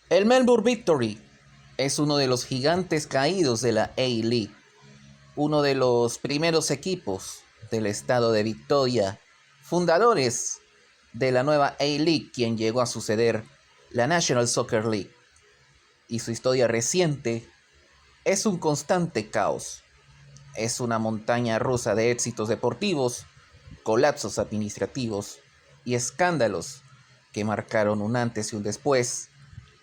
El Melbourne Victory es uno de los gigantes caídos de la A-League, uno de los primeros equipos del estado de Victoria, fundadores de la nueva A-League, quien llegó a suceder la National Soccer League. Y su historia reciente es un constante caos. Es una montaña rusa de éxitos deportivos, colapsos administrativos y escándalos que marcaron un antes y un después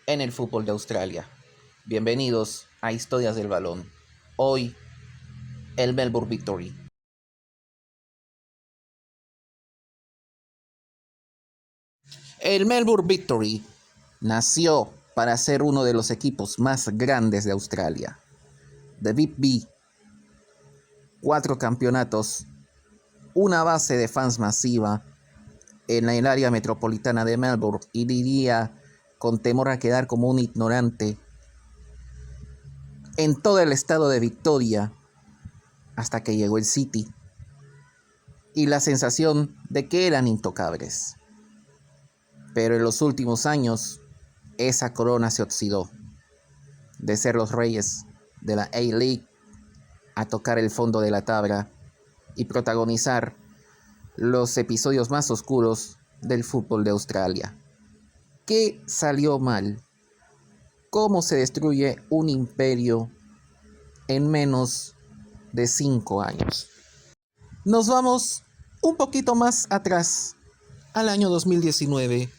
en el fútbol de Australia. Bienvenidos a Historias del Balón. Hoy, el Melbourne Victory. El Melbourne Victory nació para ser uno de los equipos más grandes de Australia. The Big B, 4 campeonatos, una base de fans masiva en el área metropolitana de Melbourne, y diría con temor a quedar como un ignorante, en todo el estado de Victoria, hasta que llegó el City, y la sensación de que eran intocables. Pero en los últimos años, esa corona se oxidó. De ser los reyes de la A-League a tocar el fondo de la tabla y protagonizar los episodios más oscuros del fútbol de Australia. ¿Qué salió mal? ¿Cómo se destruye un imperio en menos de 5 años? Nos vamos un poquito más atrás, al año 2019,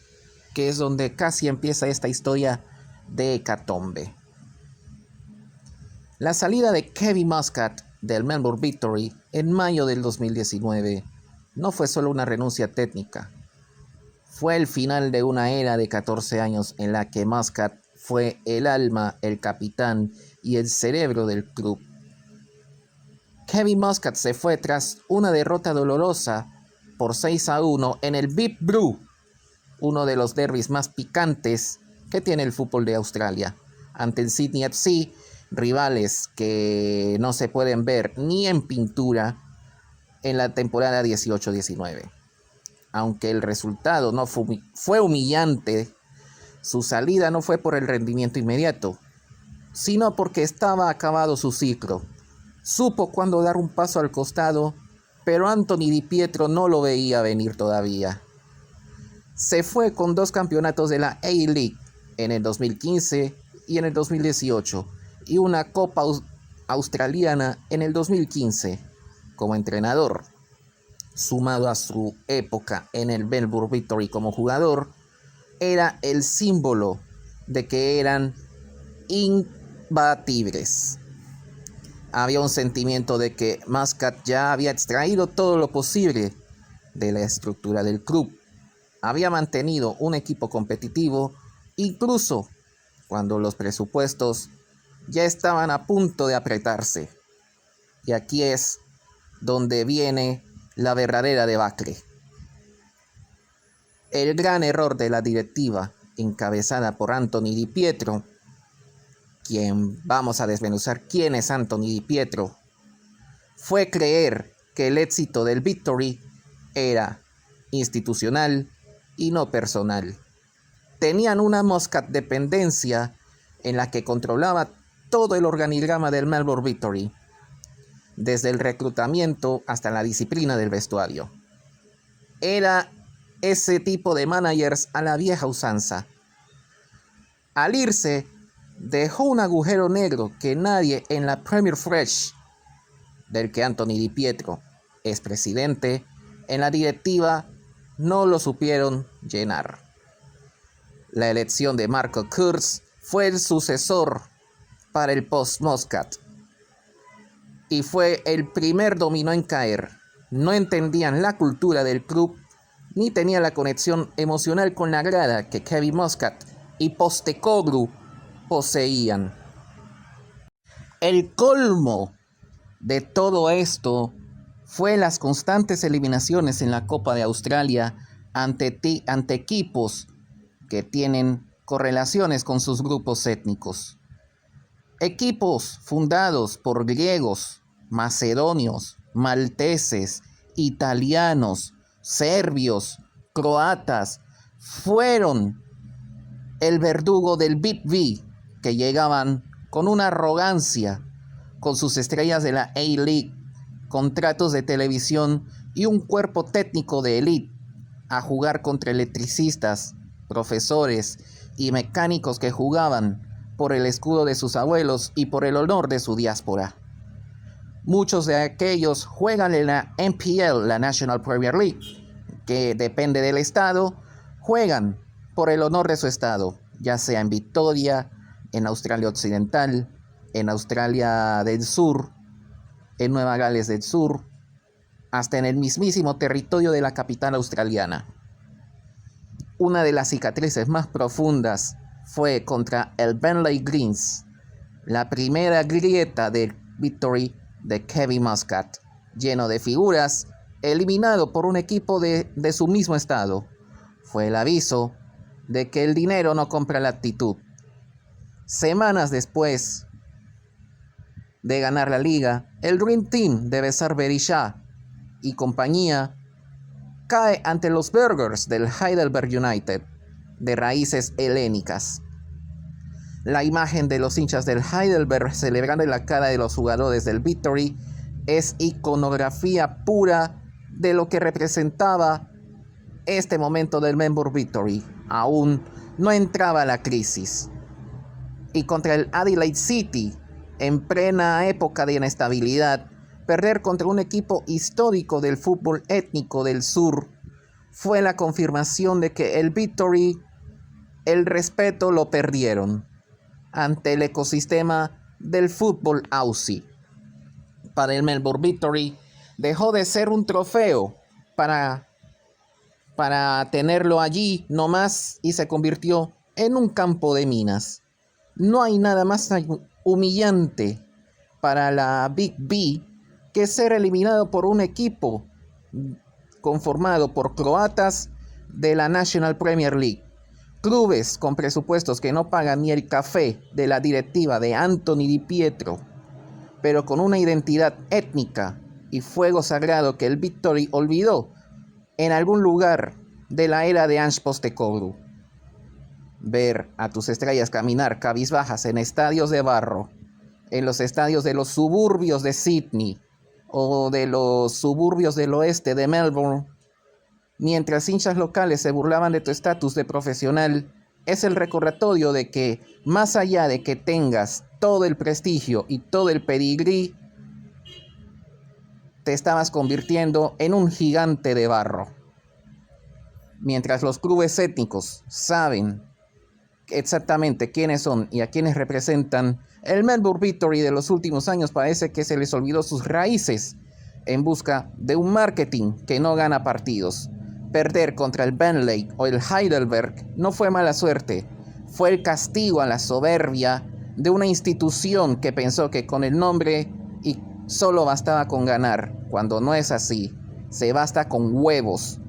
que es donde casi empieza esta historia de hecatombe. La salida de Kevin Muscat del Melbourne Victory en mayo del 2019 no fue solo una renuncia técnica, fue el final de una era de 14 años en la que Muscat fue el alma, el capitán y el cerebro del club. Kevin Muscat se fue tras una derrota dolorosa por 6-1 en el Big Blue, uno de los derbis más picantes que tiene el fútbol de Australia, ante el Sydney FC, rivales que no se pueden ver ni en pintura en la temporada 18-19. Aunque el resultado no fue humillante, su salida no fue por el rendimiento inmediato, sino porque estaba acabado su ciclo. Supo cuándo dar un paso al costado, pero Anthony Di Pietro no lo veía venir todavía. Se fue con 2 campeonatos de la A-League en el 2015 y en el 2018, y una Copa Australiana en el 2015 como entrenador. Sumado a su época en el Melbourne Victory como jugador, era el símbolo de que eran imbatibles. Había un sentimiento de que Muscat ya había extraído todo lo posible de la estructura del club. Había mantenido un equipo competitivo, incluso cuando los presupuestos ya estaban a punto de apretarse. Y aquí es donde viene la verdadera debacle. El gran error de la directiva, encabezada por Anthony Di Pietro, quien vamos a desmenuzar quién es Anthony Di Pietro, fue creer que el éxito del Victory era institucional y no personal. Tenían una Muscat dependencia en la que controlaba todo el organigrama del Melbourne Victory, desde el reclutamiento hasta la disciplina del vestuario. Era ese tipo de managers a la vieja usanza. Al irse, dejó un agujero negro que nadie en la Premier Fresh, del que Anthony Di Pietro es presidente, en la directiva no lo supieron llenar. La elección de Marco Kurz fue el sucesor para el post-Muscat y fue el primer dominó en caer. No entendían la cultura del club ni tenía la conexión emocional con la grada que Kevin Muscat y Postecoglou poseían. El colmo de todo esto fue las constantes eliminaciones en la Copa de Australia ante equipos que tienen correlaciones con sus grupos étnicos. Equipos fundados por griegos, macedonios, malteses, italianos, serbios, croatas, fueron el verdugo del Big V, que llegaban con una arrogancia, con sus estrellas de la A-League, contratos de televisión y un cuerpo técnico de élite, a jugar contra electricistas, profesores y mecánicos que jugaban por el escudo de sus abuelos y por el honor de su diáspora. Muchos de aquellos juegan en la NPL, la National Premier League, que depende del estado, juegan por el honor de su estado, ya sea en Victoria, en Australia Occidental, en Australia del Sur, en Nueva Gales del Sur, hasta en el mismísimo territorio de la capital australiana. Una de las cicatrices más profundas fue contra el Burnley Greens, la primera grieta del Victory de Kevin Muscat, lleno de figuras, eliminado por un equipo de su mismo estado. Fue el aviso de que el dinero no compra la actitud. Semanas después de ganar la liga, el Dream Team de Besar Berisha y compañía cae ante los Burgers del Heidelberg United, de raíces helénicas. La imagen de los hinchas del Heidelberg celebrando en la cara de los jugadores del Victory es iconografía pura de lo que representaba este momento del Melbourne Victory. Aún no entraba la crisis. Y contra el Adelaide City, en plena época de inestabilidad, perder contra un equipo histórico del fútbol étnico del sur fue la confirmación de que el Victory, el respeto lo perdieron ante el ecosistema del fútbol aussie. Para el Melbourne Victory dejó de ser un trofeo para tenerlo allí nomás y se convirtió en un campo de minas. No hay nada más humillante para la Big B que ser eliminado por un equipo conformado por croatas de la National Premier League. Clubes con presupuestos que no pagan ni el café de la directiva de Anthony Di Pietro, pero con una identidad étnica y fuego sagrado que el Victory olvidó en algún lugar de la era de Ange Postecoglou. Ver a tus estrellas caminar cabizbajas en estadios de barro, en los estadios de los suburbios de Sydney o de los suburbios del oeste de Melbourne, mientras hinchas locales se burlaban de tu estatus de profesional, es el recordatorio de que, más allá de que tengas todo el prestigio y todo el pedigrí, te estabas convirtiendo en un gigante de barro. Mientras los clubes étnicos saben exactamente quiénes son y a quiénes representan, el Melbourne Victory de los últimos años parece que se les olvidó sus raíces en busca de un marketing que no gana partidos. Perder contra el Burnley o el Heidelberg no fue mala suerte, fue el castigo a la soberbia de una institución que pensó que con el nombre y solo bastaba con ganar, cuando no es así. Se basta con huevos,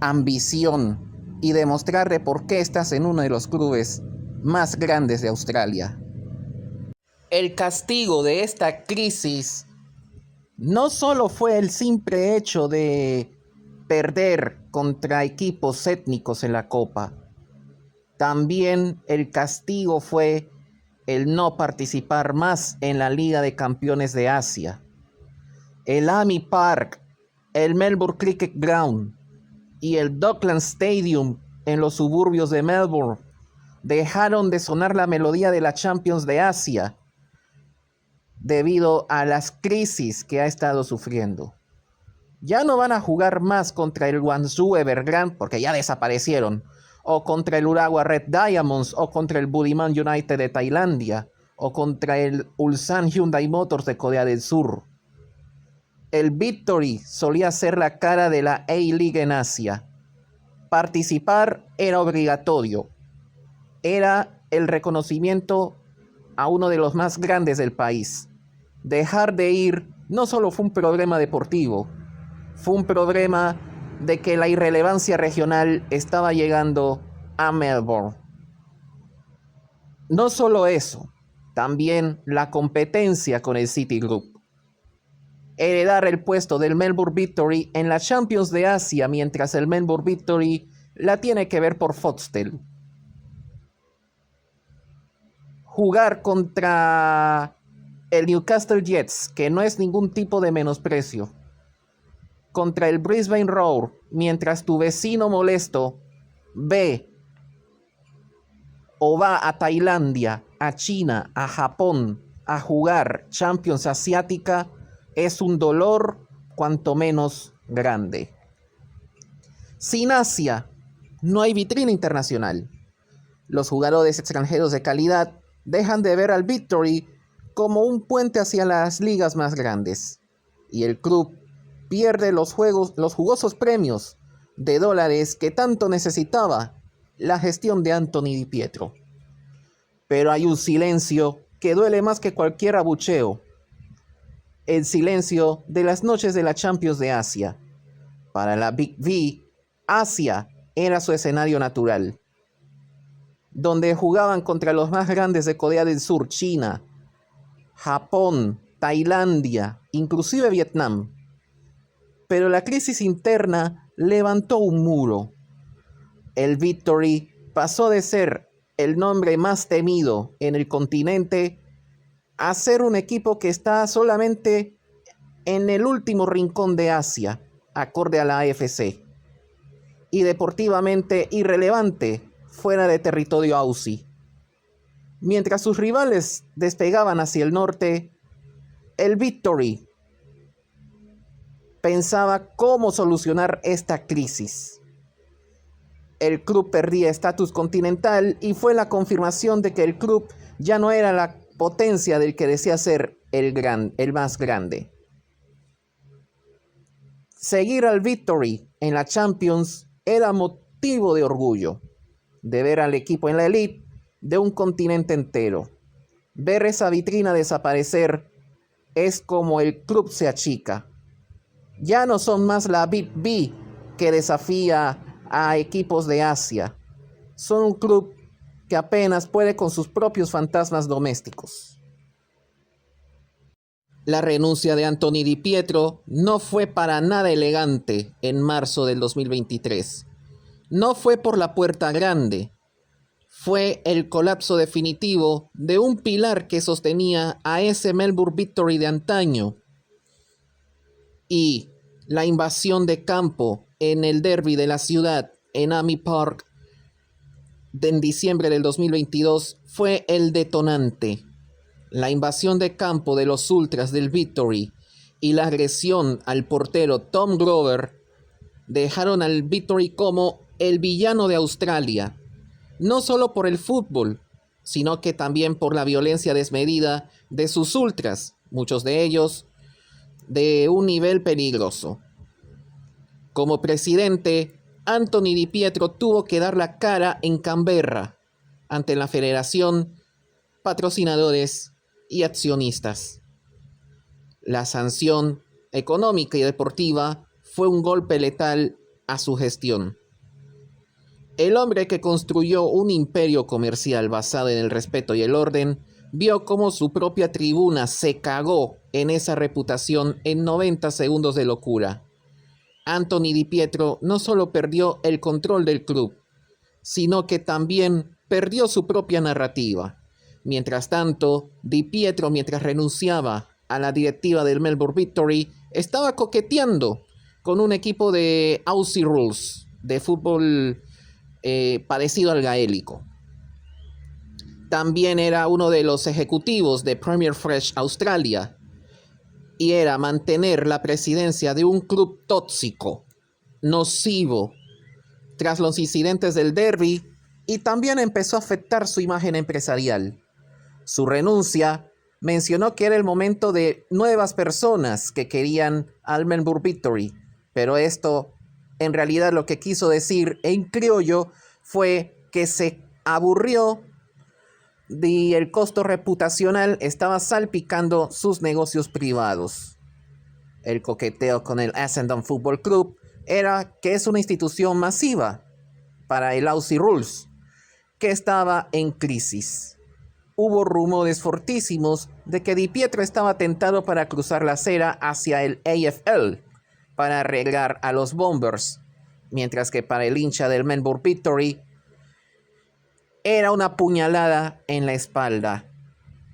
ambición y demostrarle por qué estás en uno de los clubes más grandes de Australia. El castigo de esta crisis no solo fue el simple hecho de perder contra equipos étnicos en la Copa, también el castigo fue el no participar más en la Liga de Campeones de Asia. El AAMI Park, el Melbourne Cricket Ground y el Docklands Stadium en los suburbios de Melbourne dejaron de sonar la melodía de la Champions de Asia debido a las crisis que ha estado sufriendo. Ya no van a jugar más contra el Guangzhou Evergrande porque ya desaparecieron, o contra el Urawa Red Diamonds, o contra el Budiman United de Tailandia, o contra el Ulsan Hyundai Motors de Corea del Sur. El Victory solía ser la cara de la A-League en Asia. Participar era obligatorio. Era el reconocimiento a uno de los más grandes del país. Dejar de ir no solo fue un problema deportivo, fue un problema de que la irrelevancia regional estaba llegando a Melbourne. No solo eso, también la competencia con el Citigroup. Heredar el puesto del Melbourne Victory en la Champions de Asia, mientras el Melbourne Victory la tiene que ver por Foxtel. jugar contra el Newcastle Jets, que no es ningún tipo de menosprecio, contra el Brisbane Roar, mientras tu vecino molesto ve o va a Tailandia, a China, a Japón a jugar Champions Asiática, es un dolor cuanto menos grande. Sin Asia no hay vitrina internacional. Los jugadores extranjeros de calidad dejan de ver al Victory como un puente hacia las ligas más grandes, y el club pierde los jugosos premios de dólares que tanto necesitaba la gestión de Anthony Di Pietro. Pero hay un silencio que duele más que cualquier abucheo: el silencio de las noches de la Champions de Asia. Para la Big V, Asia era su escenario natural, donde jugaban contra los más grandes de Corea del Sur, China, Japón, Tailandia, inclusive Vietnam. Pero la crisis interna levantó un muro. El Victory pasó de ser el nombre más temido en el continente a ser un equipo que está solamente en el último rincón de Asia, acorde a la AFC, y deportivamente irrelevante fuera de territorio Aussie. Mientras sus rivales despegaban hacia el norte, el Victory pensaba cómo solucionar esta crisis. El club perdía estatus continental y fue la confirmación de que el club ya no era la potencia del que decía ser el más grande. Seguir al Victory en la Champions era motivo de orgullo, de ver al equipo en la elite de un continente entero. Ver esa vitrina desaparecer es como el club se achica. Ya no son más la Big B que desafía a equipos de Asia. Son un club que apenas puede con sus propios fantasmas domésticos. La renuncia de Anthony Di Pietro no fue para nada elegante en marzo del 2023. No fue por la puerta grande. Fue el colapso definitivo de un pilar que sostenía a ese Melbourne Victory de antaño. Y la invasión de campo en el derbi de la ciudad en AAMI Park en diciembre del 2022 fue el detonante. La invasión de campo de los ultras del Victory y la agresión al portero Tom Grover dejaron al Victory como el villano de Australia, no solo por el fútbol, sino que también por la violencia desmedida de sus ultras, muchos de ellos de un nivel peligroso. Como presidente, Anthony Di Pietro tuvo que dar la cara en Canberra ante la federación, patrocinadores y accionistas. La sanción económica y deportiva fue un golpe letal a su gestión. El hombre que construyó un imperio comercial basado en el respeto y el orden vio cómo su propia tribuna se cagó en esa reputación en 90 segundos de locura. Anthony Di Pietro no solo perdió el control del club, sino que también perdió su propia narrativa. Mientras tanto, Di Pietro, mientras renunciaba a la directiva del Melbourne Victory, estaba coqueteando con un equipo de Aussie Rules, de fútbol parecido al gaélico. También era uno de los ejecutivos de Premier Fresh Australia y era mantener la presidencia de un club tóxico, nocivo, tras los incidentes del derbi, y también empezó a afectar su imagen empresarial. Su renuncia mencionó que era el momento de nuevas personas que querían al Melbourne Victory, pero esto en realidad lo que quiso decir en criollo fue que se aburrió y el costo reputacional estaba salpicando sus negocios privados. El coqueteo con el Essendon Football Club era que es una institución masiva para el Aussie Rules, que estaba en crisis. Hubo rumores fortísimos de que Di Pietro estaba tentado para cruzar la acera hacia el AFL para arreglar a los Bombers, mientras que para el hincha del Melbourne Victory era una puñalada en la espalda.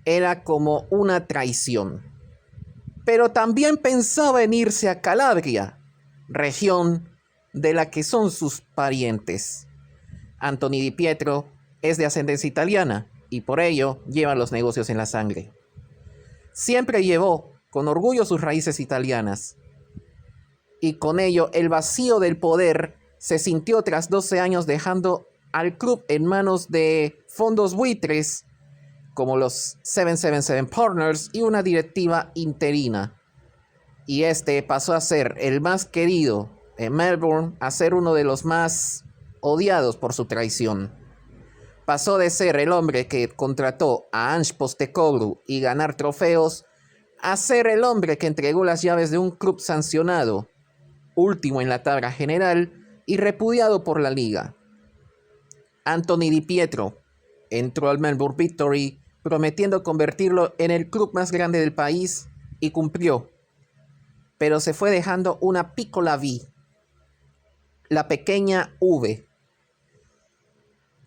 Era como una traición. Pero también pensaba en irse a Calabria, región de la que son sus parientes. Anthony Di Pietro es de ascendencia italiana y por ello lleva los negocios en la sangre. Siempre llevó con orgullo sus raíces italianas y con ello el vacío del poder se sintió tras 12 años dejando al club en manos de fondos buitres como los 777 Partners y una directiva interina. Y este pasó a ser el más querido en Melbourne a ser uno de los más odiados por su traición. Pasó de ser el hombre que contrató a Ange Postecoglou y ganar trofeos a ser el hombre que entregó las llaves de un club sancionado, último en la tabla general y repudiado por la liga. Anthony Di Pietro entró al Melbourne Victory prometiendo convertirlo en el club más grande del país y cumplió, pero se fue dejando una piccola V, la pequeña V,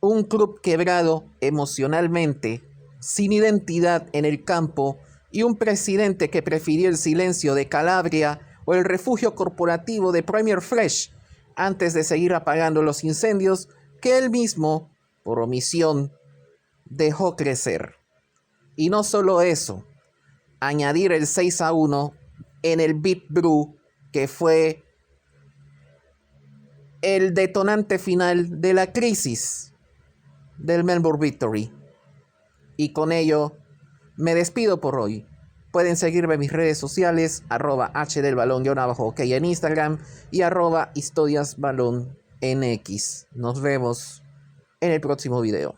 un club quebrado emocionalmente, sin identidad en el campo y un presidente que prefirió el silencio de Calabria o el refugio corporativo de Premier Fresh antes de seguir apagando los incendios que él mismo, por omisión, dejó crecer. Y no solo eso, añadir el 6-1 en el Big Brew, que fue el detonante final de la crisis del Melbourne Victory. Y con ello me despido por hoy. Pueden seguirme en mis redes sociales, @hdelbalón_ok en Instagram y @historiasbalón en X. Nos vemos en el próximo video.